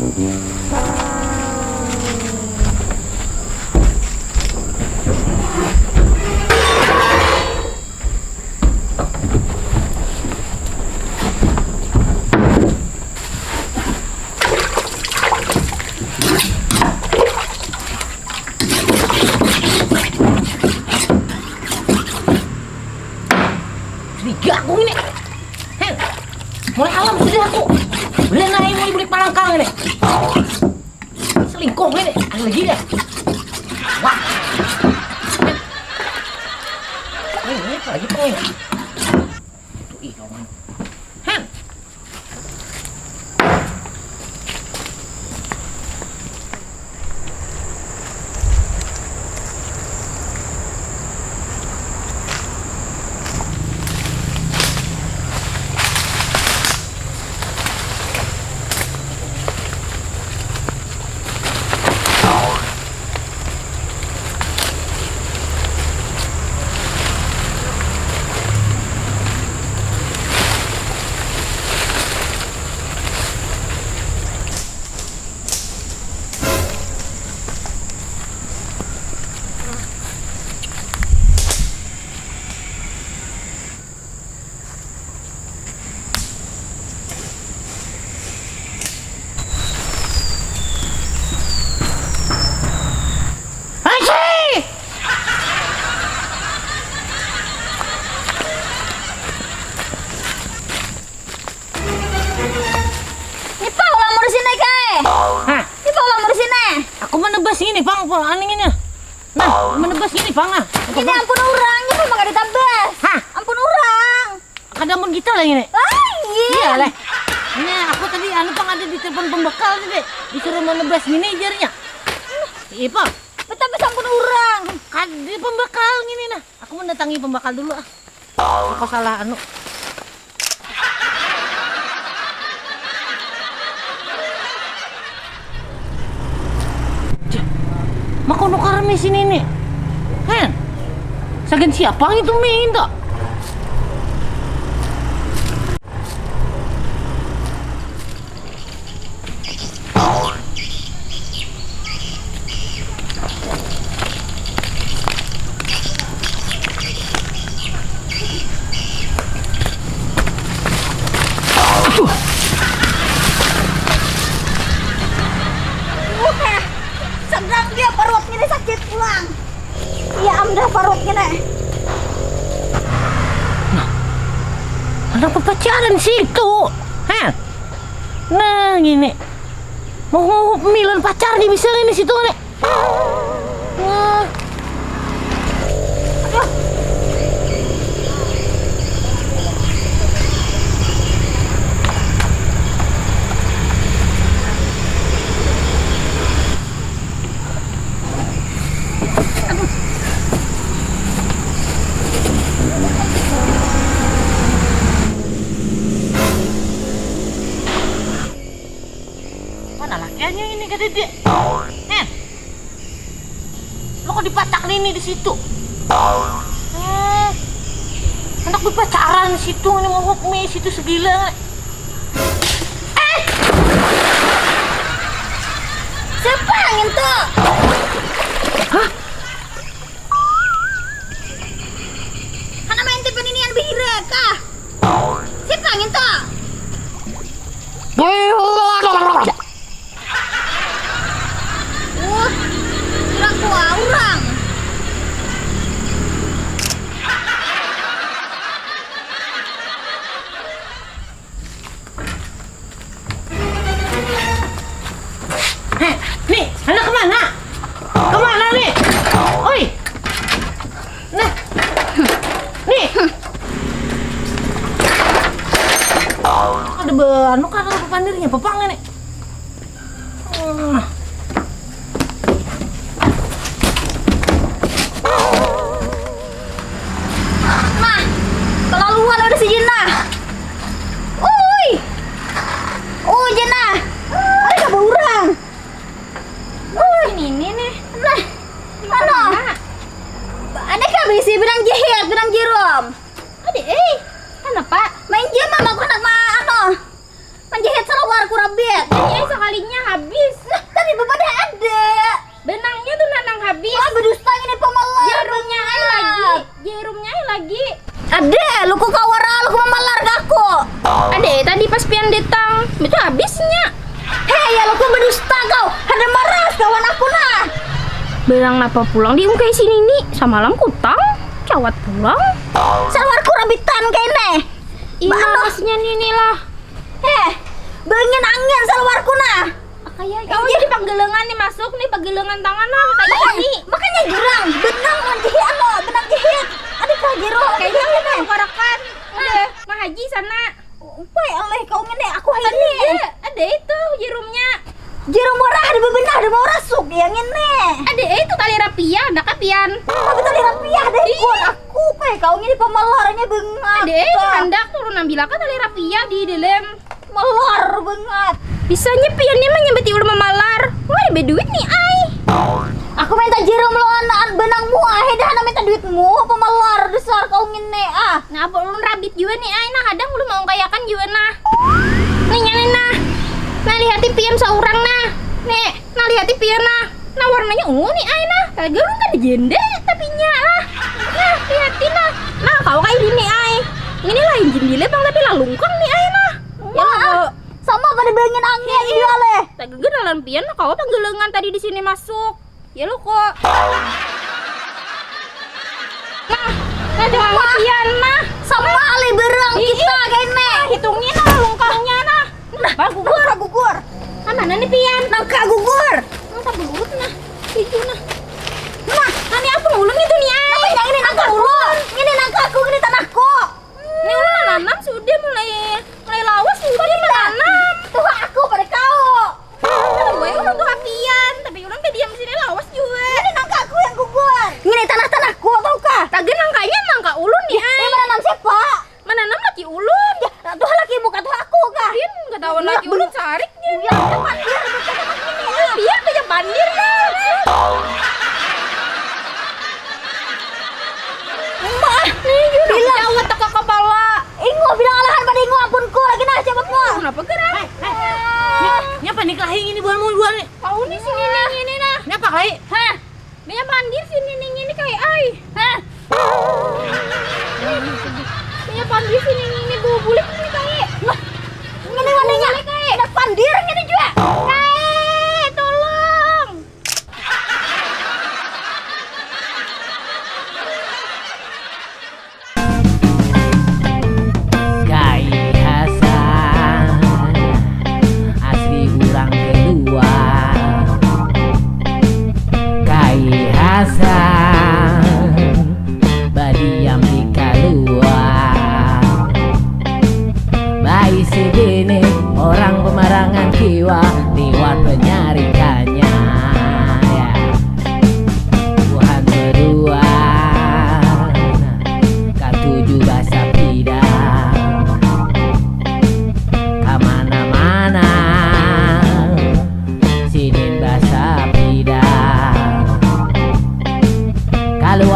Aku ini, mulai alam sudah aku beli naik mulai beli palangkang ini, selingkuh ini, ada lagi deh. Wah, ini apa lagi tuh ini? Tuh ih kawan, ini bang, aninginnya. Nah, menebas ini bang ah. Ini ampun orangnya mah gak ditambah. Hah? Ampun orang. Ada ampun kita lah ini. Iya lah. Ini aku tadi bang ada di telepon pembekal tadi. Disuruh menebas manajernya. Iya bang. Betapa ampun orang. Kan di pembekal gini nah. Aku mendatangi pembekal dulu ah. Aku salah Makono karami sini nih, kan? Sagan siapa itu minta? Sedang dia perutnya sakit pulang. Iya amdah perutnya nih. Nah, ada pacaran situ, hah? Nah gini, mau pemilihan pacar nih misalnya di situ nih. Wah, aduh. Lakiannya ini kata dia, lo kok dipatak ini di situ? Anak berpacaran di situ, ini mau hukmi situ segila. Siapa yang itu? Hah? Mana main tipe ini yang bihira kah? Siapa yang itu? Orang. Nih, anak kemana? Kemana nih? Oi, nah, nih. Ada anu kan ada pandirnya, pepangnya nih. Benang jirom. Adik, main game mama aku nak menjahit salawar ku rabit. Jadi sekalinya habis. detang. Betul habisnya. Hei, ya lo kau berdusta kau. Ada marah kawan aku nah. Belang napa pulang di ungkai sini nih. Samalam kutang. Cawat pulang. Salwarku rabitan kene. Ina asnya nini lah. Bengin angin salwarku nah. Kayak kau jadi panggelengan nih masuk nih panggelengan tangan lah kayak ini. Makanya gerang. Benang menjihit lo, benang jihit. Adik kah jero. Kayaknya kita korakan. Udah, mah haji sana. Woi, Allah kau ngene aku ini. Ada itu jerumnya. Jerum murah ada bebenah ada mau rasuk yang ini. Ada itu tali rapiah, ada kapian. Tapi tali rapiah deh ikut aku kau ngene pemelarnya bengat. Ada itu hendak turun ambil ka tali rapiah di dalam melar bengat. Bisanya piannya mah nyambeti ulah memalar. Wah, ada duit nih ai. Aku minta jerum lo anak benangmu ah, dah na minta duitmu pemelar besar kau ngene ah. Nah, apa ulun rabit juga nih ai nah kadang ulun mau kayakan juga nah. Nih nyane nah. Nah lihati pian seorang nah. Nih, nah lihati pian nah. Nah warnanya ungu nih ai nah. Kagak lu kan jende tapi nya lah. Nah, lihati nah. Nah, kau kayak gini ai. Ini lain jendile bang tapi lalungkang nih ai nah. Ya lo sama pada bengin angin iya leh. Kagak dalam pian kau panggelengan tadi di sini masuk. Ya lo kok. Nah jangan pian nah. Sama ali berang kita kene. Hitungin nah lungkangnya nah. Nah, gugur. Ah, mana nih pian? Nangka gugur. Nangka gugur nah. Itu nah. Nah, ini apa ulun itu nih ai? Apa yang ini nangka ulun? Ini nangka aku, ini tanahku. Ini ulun nanam sudah mulai lawas juga dia menanam. Tuh aku pada kau. Gue ulun tuh pian, tapi ulun ke diam sini lawas juga. Ini nangka aku yang gugur. Ini tanahku tau kah? Kagak nangkanya nangka ulun nih ai. Ini menanam siapa? Menanam laki ulun. Ya, tuh laki bukan tuh aku kah? Pian enggak tahu laki ulun carik dia. Ya, pandir bukan pian kayak pandir lah. Mbak, nih bilang jauh tak ke kepala. Ingo bilang alahan pada ingo ampunku lagi nah cepet mo. Kenapa gerak? Nya panik lahi ini buat nih. Kau nih sini nih ini nah. Nya apa lahi? Hah? Dia pandir sini nih ini kayak ai. Hah? Dia pandir sini ini bulik ini kayak. Ini warnanya kayak ada pandir ini juga. Kayak tolong. Gai Hasan asli urang kedua. Gai Hasan badiam di kaluar. Bayi segini orang pemarangan kiwa lewat penyarikannya ya. Tuhan berdua katujuh bahasa pidang kamana-mana sinin bahasa pidang kalau